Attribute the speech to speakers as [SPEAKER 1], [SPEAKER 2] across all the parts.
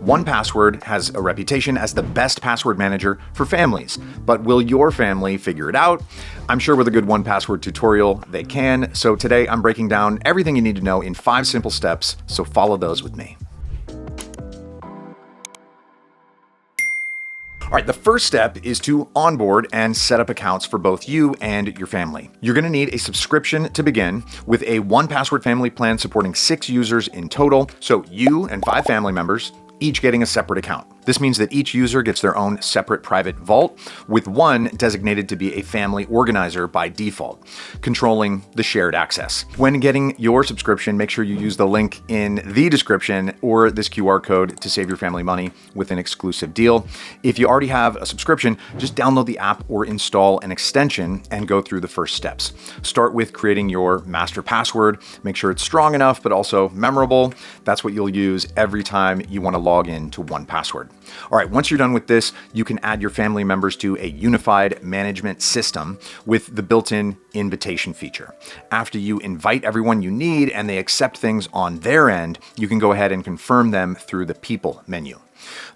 [SPEAKER 1] 1Password has a reputation as the best password manager for families, but will your family figure it out? I'm sure with a good 1Password tutorial, they can. So today I'm breaking down everything you need to know in 5 simple steps, so follow those with me. All right, the first step is to onboard and set up accounts for both you and your family. You're going to need a subscription to begin with a 1Password family plan supporting 6 users in total. So you and 5 family members, each getting a separate account. This means that each user gets their own separate private vault, with one designated to be a family organizer by default, controlling the shared access. When getting your subscription, make sure you use the link in the description or this QR code to save your family money with an exclusive deal. If you already have a subscription, just download the app or install an extension and go through the first steps. Start with creating your master password. Make sure it's strong enough, but also memorable. That's what you'll use every time you want to log in to 1Password. All right, once you're done with this, you can add your family members to a unified management system with the built-in invitation feature. After you invite everyone you need and they accept things on their end, you can go ahead and confirm them through the People menu.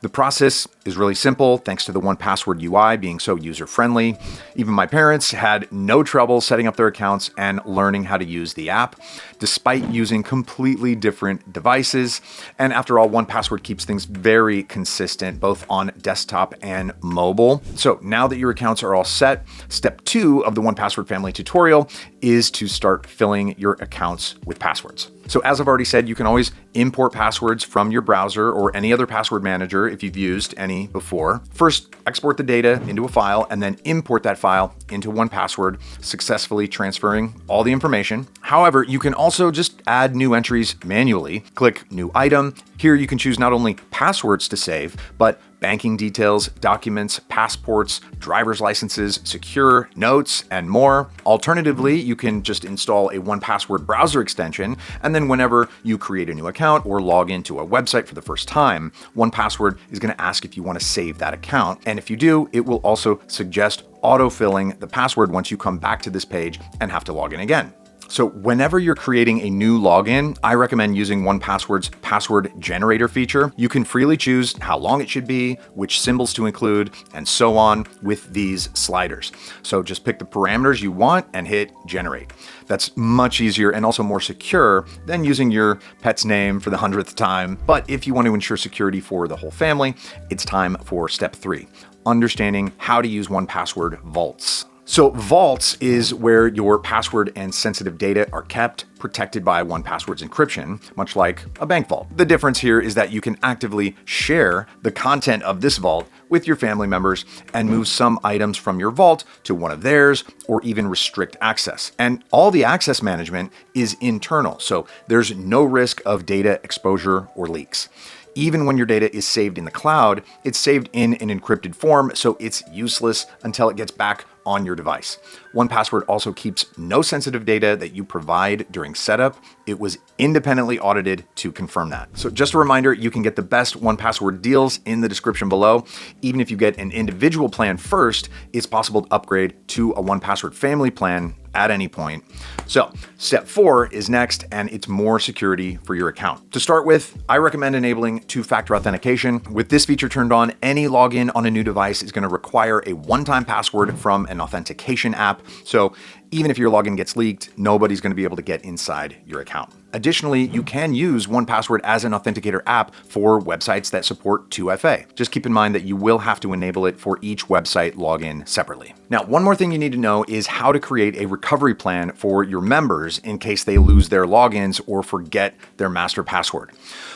[SPEAKER 1] The process is really simple thanks to the 1Password UI being so user-friendly. Even my parents had no trouble setting up their accounts and learning how to use the app, despite using completely different devices. And after all, 1Password keeps things very consistent, both on desktop and mobile. So now that your accounts are all set, step 2 of the 1Password family tutorial is to start filling your accounts with passwords. So as I've already said, you can always import passwords from your browser or any other password manager if you've used any before. First, export the data into a file and then import that file into 1Password, successfully transferring all the information. However, you can also just add new entries manually. Click New Item. Here you can choose not only passwords to save, but banking details, documents, passports, driver's licenses, secure notes, and more. Alternatively, you can just install a 1Password browser extension, and then whenever you create a new account or log into a website for the first time, 1Password is going to ask if you want to save that account. And if you do, it will also suggest autofilling the password once you come back to this page and have to log in again. So whenever you're creating a new login, I recommend using 1Password's password generator feature. You can freely choose how long it should be, which symbols to include, and so on with these sliders. So just pick the parameters you want and hit generate. That's much easier and also more secure than using your pet's name for the 100th time. But if you want to ensure security for the whole family, it's time for step 3, understanding how to use 1Password vaults. So vaults is where your password and sensitive data are kept, protected by 1Password's encryption, much like a bank vault. The difference here is that you can actively share the content of this vault with your family members and move some items from your vault to one of theirs or even restrict access. And all the access management is internal, so there's no risk of data exposure or leaks. Even when your data is saved in the cloud, it's saved in an encrypted form, so it's useless until it gets back on your device. 1Password also keeps no sensitive data that you provide during setup. It was independently audited to confirm that. So just a reminder, you can get the best 1Password deals in the description below. Even if you get an individual plan first, it's possible to upgrade to a 1Password family plan at any point. So step 4 is next, and it's more security for your account. To start with, I recommend enabling 2-factor authentication. With this feature turned on, any login on a new device is going to require a one-time password from an authentication app. So even if your login gets leaked, nobody's going to be able to get inside your account. Additionally, you can use 1Password as an authenticator app for websites that support 2FA. Just keep in mind that you will have to enable it for each website login separately. Now, one more thing you need to know is how to create a recovery plan for your members in case they lose their logins or forget their master password.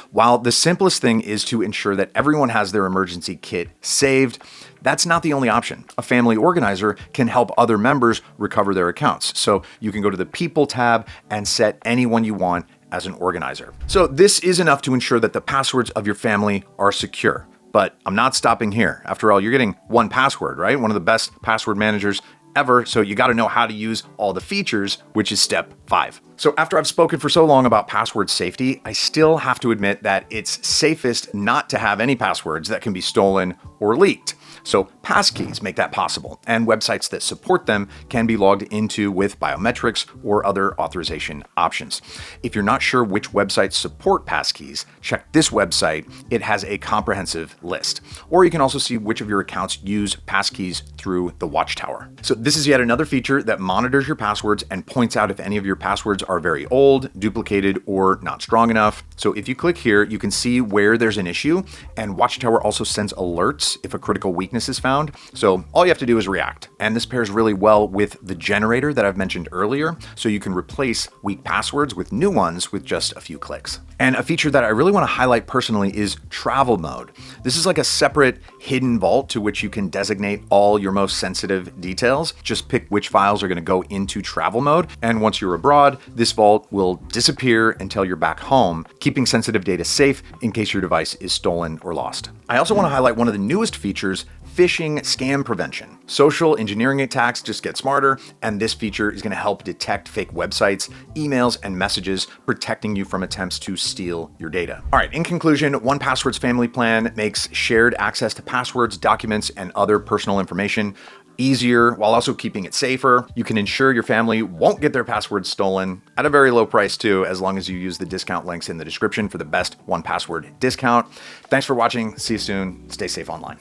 [SPEAKER 1] While the simplest thing is to ensure that everyone has their emergency kit saved, that's not the only option. A family organizer can help other members recover their accounts. So you can go to the People tab and set anyone you want as an organizer. So this is enough to ensure that the passwords of your family are secure. But I'm not stopping here. After all, you're getting 1Password, right? One of the best password managers ever. So you got to know how to use all the features, which is step 5. 5. So after I've spoken for so long about password safety, I still have to admit that it's safest not to have any passwords that can be stolen or leaked. So passkeys make that possible, and websites that support them can be logged into with biometrics or other authorization options. If you're not sure which websites support passkeys, check this website. It has a comprehensive list. Or you can also see which of your accounts use passkeys through the Watchtower. So this is yet another feature that monitors your passwords and points out if any of your passwords are very old, duplicated, or not strong enough. So if you click here, you can see where there's an issue, and Watchtower also sends alerts if a critical weakness is found. So all you have to do is react. And this pairs really well with the generator that I've mentioned earlier, so you can replace weak passwords with new ones with just a few clicks. And a feature that I really want to highlight personally is travel mode. This is like a separate hidden vault to which you can designate all your most sensitive details. Just pick which files are going to go into travel mode. And once you're abroad, this vault will disappear until you're back home, keeping sensitive data safe in case your device is stolen or lost. I also want to highlight one of the newest features, phishing scam prevention. Social engineering attacks just get smarter, and this feature is going to help detect fake websites, emails, and messages, protecting you from attempts to steal your data. All right, in conclusion, 1Password's family plan makes shared access to passwords, documents, and other personal information easier while also keeping it safer. You can ensure your family won't get their passwords stolen at a very low price too, as long as you use the discount links in the description for the best 1Password discount. Thanks for watching. See you soon. Stay safe online.